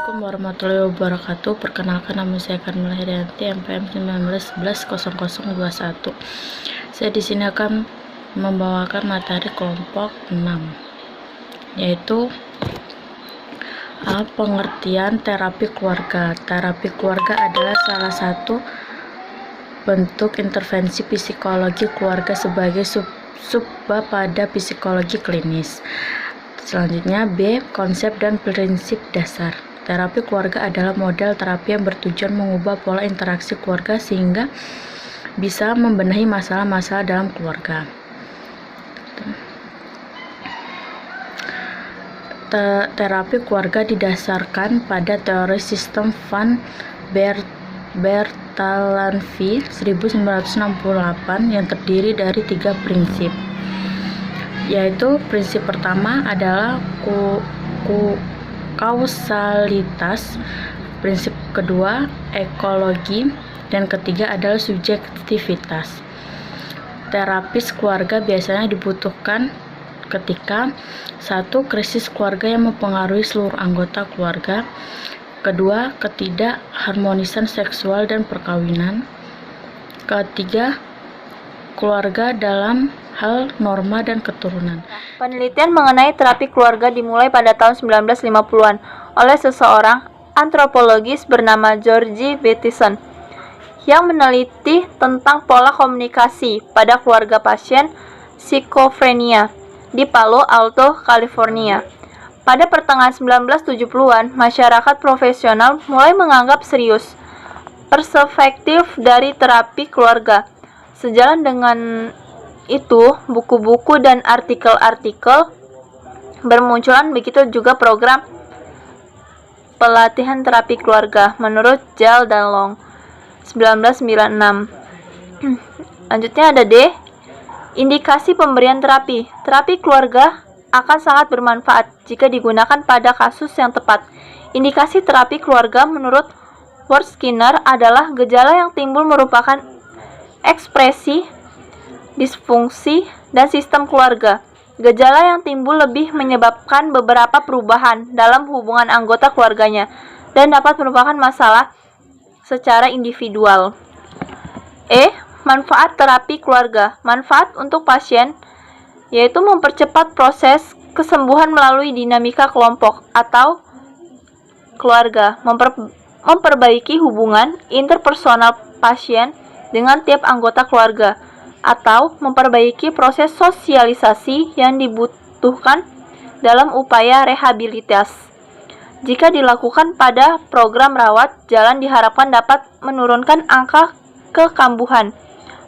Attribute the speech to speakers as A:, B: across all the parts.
A: Assalamualaikum warahmatullahi wabarakatuh. Perkenalkan, nama saya Karmila Herianti, MPM 19110021. Saya di sini akan membawakan materi kelompok 6, yaitu pengertian terapi keluarga. Terapi keluarga adalah salah satu bentuk intervensi psikologi keluarga sebagai subbab pada psikologi klinis. Selanjutnya, B. Konsep dan prinsip dasar. Terapi keluarga adalah model terapi yang bertujuan mengubah pola interaksi keluarga sehingga bisa membenahi masalah-masalah dalam keluarga. Terapi keluarga didasarkan pada teori sistem Van Bertalanffy 1968 yang terdiri dari 3 prinsip, yaitu prinsip pertama adalah kausalitas, prinsip kedua ekologi, dan ketiga adalah subjektivitas. Terapis keluarga biasanya dibutuhkan ketika 1. Krisis keluarga yang mempengaruhi seluruh anggota keluarga. Kedua, ketidakharmonisan seksual dan perkawinan. Ketiga, keluarga dalam hal norma dan keturunan.
B: Penelitian mengenai terapi keluarga dimulai pada tahun 1950-an oleh seseorang antropologis bernama George Bateson yang meneliti tentang pola komunikasi pada keluarga pasien skizofrenia di Palo Alto, California. Pada pertengahan 1970-an, masyarakat profesional mulai menganggap serius perspektif dari terapi keluarga. Sejalan dengan itu, buku-buku dan artikel-artikel bermunculan, begitu juga program pelatihan terapi keluarga menurut Jal dan Long 1996. Lanjutnya ada D. Indikasi pemberian terapi. Terapi keluarga akan sangat bermanfaat jika digunakan pada kasus yang tepat. Indikasi terapi keluarga menurut Ward Skinner adalah gejala yang timbul merupakan ekspresi disfungsi dan sistem keluarga. Gejala yang timbul lebih menyebabkan beberapa perubahan dalam hubungan anggota keluarganya dan dapat merupakan masalah secara individual. Manfaat terapi keluarga. Manfaat untuk pasien yaitu mempercepat proses kesembuhan melalui dinamika kelompok atau keluarga, memperbaiki hubungan interpersonal pasien dengan tiap anggota keluarga, atau memperbaiki proses sosialisasi yang dibutuhkan dalam upaya rehabilitas. Jika dilakukan pada program rawat jalan diharapkan dapat menurunkan angka kekambuhan.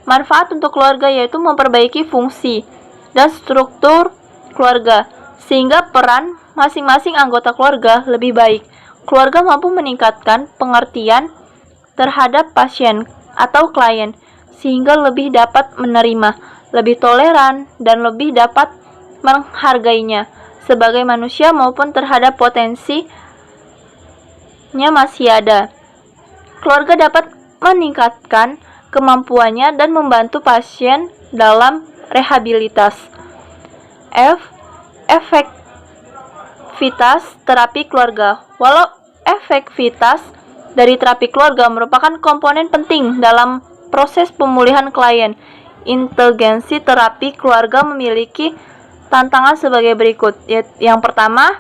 B: Manfaat untuk keluarga yaitu memperbaiki fungsi dan struktur keluarga sehingga peran masing-masing anggota keluarga lebih baik. Keluarga mampu meningkatkan pengertian terhadap pasien atau klien sehingga lebih dapat menerima, lebih toleran, dan lebih dapat menghargainya sebagai manusia maupun terhadap potensinya masih ada. Keluarga dapat meningkatkan kemampuannya dan membantu pasien dalam rehabilitas. Efektivitas terapi keluarga. Walau efektivitas dari terapi keluarga merupakan komponen penting dalam proses pemulihan klien, inteligensi terapi keluarga memiliki tantangan sebagai berikut. Yang pertama,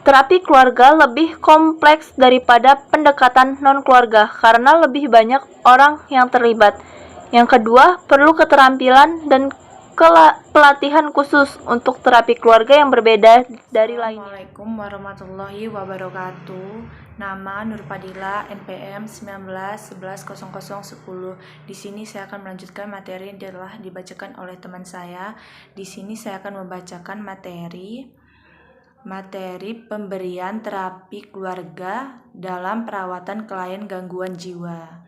B: terapi keluarga lebih kompleks daripada pendekatan non-keluarga karena lebih banyak orang yang terlibat. Yang kedua, perlu keterampilan dan pelatihan khusus untuk terapi keluarga yang berbeda dari lainnya.
A: Assalamualaikum warahmatullahi wabarakatuh. Nama Nurpadila, NPM 19110010. Di sini saya akan melanjutkan materi yang telah dibacakan oleh teman saya. Di sini saya akan membacakan materi pemberian terapi keluarga dalam perawatan klien gangguan jiwa.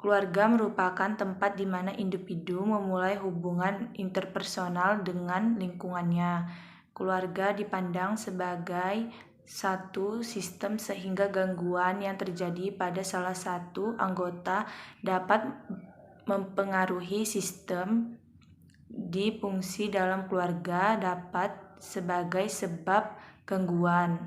A: Keluarga merupakan tempat di mana individu memulai hubungan interpersonal dengan lingkungannya. Keluarga dipandang sebagai satu sistem sehingga gangguan yang terjadi pada salah satu anggota dapat mempengaruhi sistem di fungsi dalam keluarga dapat sebagai sebab gangguan.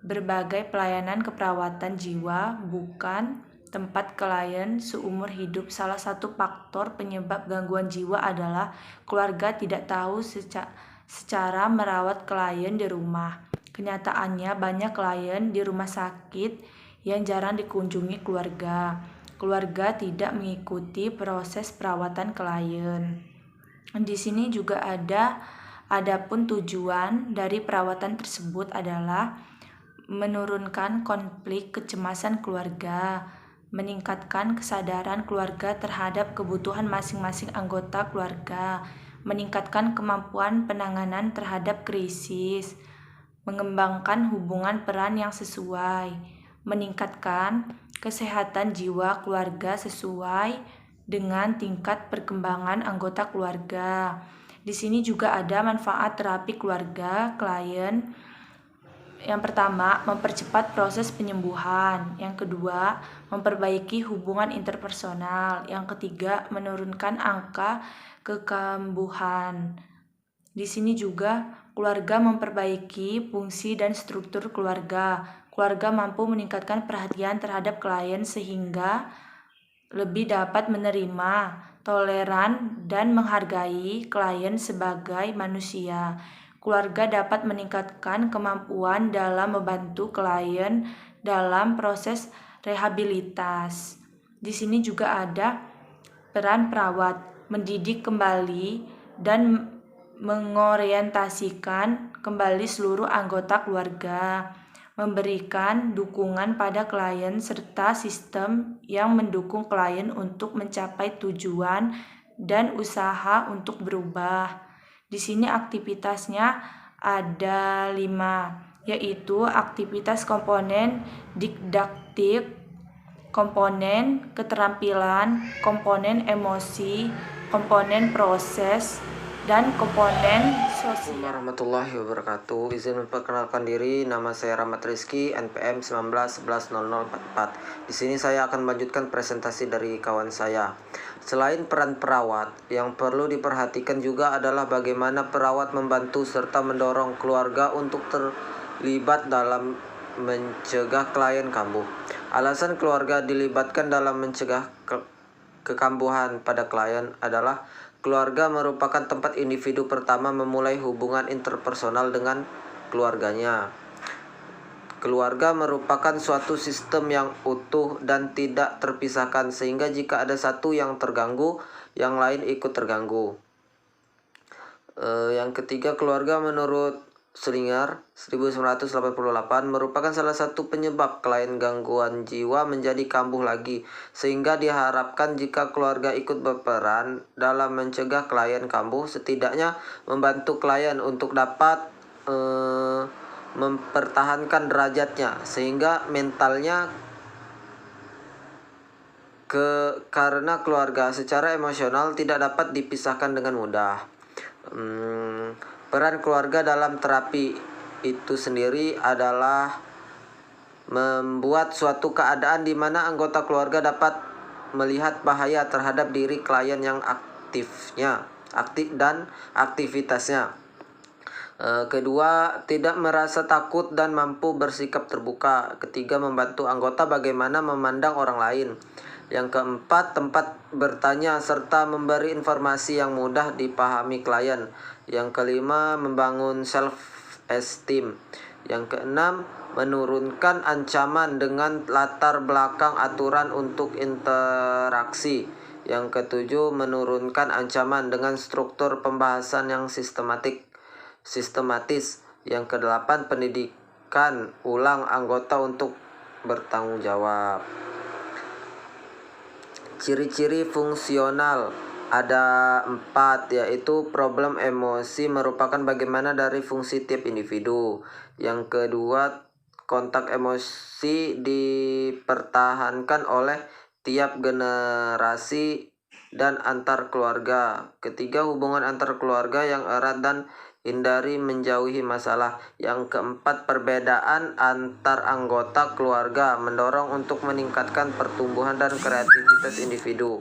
C: berbagai pelayanan keperawatan jiwa bukan tempat klien seumur hidup. Salah satu faktor penyebab gangguan jiwa adalah keluarga tidak tahu secara merawat klien di rumah. Kenyataannya banyak klien di rumah sakit yang jarang dikunjungi keluarga. Keluarga tidak mengikuti proses perawatan klien. Di sini juga adapun tujuan dari perawatan tersebut adalah menurunkan konflik kecemasan keluarga, meningkatkan kesadaran keluarga terhadap kebutuhan masing-masing anggota keluarga, meningkatkan kemampuan penanganan terhadap krisis, mengembangkan hubungan peran yang sesuai, meningkatkan kesehatan jiwa keluarga sesuai dengan tingkat perkembangan anggota keluarga. Di sini juga ada manfaat terapi keluarga klien. Yang pertama, mempercepat proses penyembuhan. Yang kedua, memperbaiki hubungan interpersonal. Yang ketiga, menurunkan angka kekambuhan. Di sini juga keluarga memperbaiki fungsi dan struktur keluarga. Keluarga mampu meningkatkan perhatian terhadap klien sehingga lebih dapat menerima, toleran, dan menghargai klien sebagai manusia. Keluarga dapat meningkatkan kemampuan dalam membantu klien dalam proses rehabilitas. Di sini juga ada peran perawat, mendidik kembali dan mengorientasikan kembali seluruh anggota keluarga, memberikan dukungan pada klien serta sistem yang mendukung klien untuk mencapai tujuan dan usaha untuk berubah. Di sini aktivitasnya ada 5, yaitu aktivitas komponen didaktik, komponen keterampilan, komponen emosi, komponen proses, dan komponen sosial.
D: Assalamualaikum warahmatullahi wabarakatuh. Izin memperkenalkan diri, nama saya Rahmat Rizky, NPM 19110044. Di sini saya akan melanjutkan presentasi dari kawan saya. Selain peran perawat, yang perlu diperhatikan juga adalah bagaimana perawat membantu serta mendorong keluarga untuk terlibat dalam mencegah klien kambuh. Alasan keluarga dilibatkan dalam mencegah kekambuhan pada klien adalah keluarga merupakan tempat individu pertama memulai hubungan interpersonal dengan keluarganya. Keluarga merupakan suatu sistem yang utuh dan tidak terpisahkan, sehingga jika ada satu yang terganggu, yang lain ikut terganggu. Yang ketiga, keluarga menurut Slinger 1988 merupakan salah satu penyebab klien gangguan jiwa menjadi kambuh lagi, sehingga diharapkan jika keluarga ikut berperan dalam mencegah klien kambuh, setidaknya membantu klien untuk dapat mempertahankan derajatnya sehingga mentalnya karena keluarga secara emosional tidak dapat dipisahkan dengan mudah. Peran keluarga dalam terapi itu sendiri adalah membuat suatu keadaan di mana anggota keluarga dapat melihat bahaya terhadap diri klien yang aktif dan aktivitasnya. Kedua, tidak merasa takut dan mampu bersikap terbuka. Ketiga, membantu anggota bagaimana memandang orang lain. Yang keempat, tempat bertanya serta memberi informasi yang mudah dipahami klien. Yang kelima, membangun self-esteem. Yang keenam, menurunkan ancaman dengan latar belakang aturan untuk interaksi. Yang ketujuh, menurunkan ancaman dengan struktur pembahasan yang sistematis. Yang kedelapan, pendidikan ulang anggota untuk bertanggung jawab. Ciri-ciri fungsional ada 4, yaitu problem emosi merupakan bagaimana dari fungsi tiap individu. Yang kedua, kontak emosi dipertahankan oleh tiap generasi dan antar keluarga. Ketiga, hubungan antar keluarga yang erat dan hindari menjauhi masalah. Yang keempat, perbedaan antar anggota keluarga mendorong untuk meningkatkan pertumbuhan dan kreativitas individu.